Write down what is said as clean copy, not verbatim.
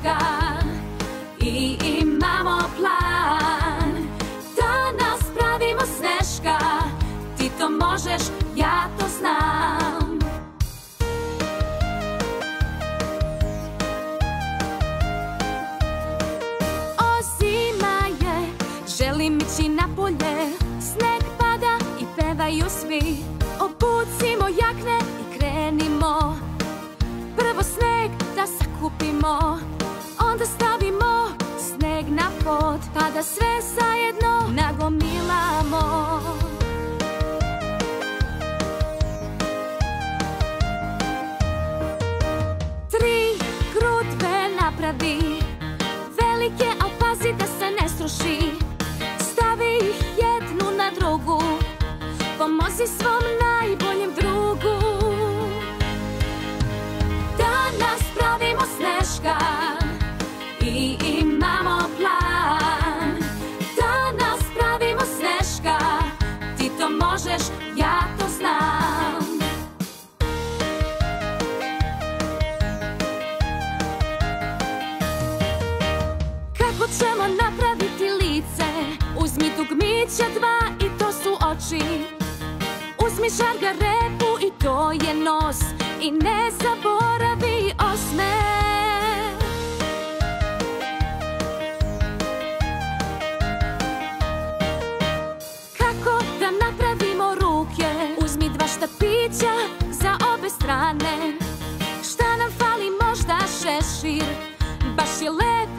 Sneška i imamo plan da nas pravimo Sneška. Ti to možeš, ja to znam. O, zima je, želim ići napolje, sneg pada i pevaju svi. Obucimo jakne i krenimo, prvo sneg da sakupimo, onda stavimo sneg na pod, pa da sve zajedno nagomilamo. Tri grudve napravi, velike, al pazi da se ne sruši. Stavi ih jednu na drugu, pomozi svom najboljem drugu. Danas pravimo Sneška i imamo plan. Danas pravimo Sneška, ti to možeš, ja to znam. Kako ćemo napraviti lice? Uzmi dugmića dva i to su oči. Uzmi šargarepu i to je nos, i ne zaboravi osmeh. Kako da napravimo ruke? Uzmi dva štapića za obe strane. Šta nam fali, možda šešir? Baš je lep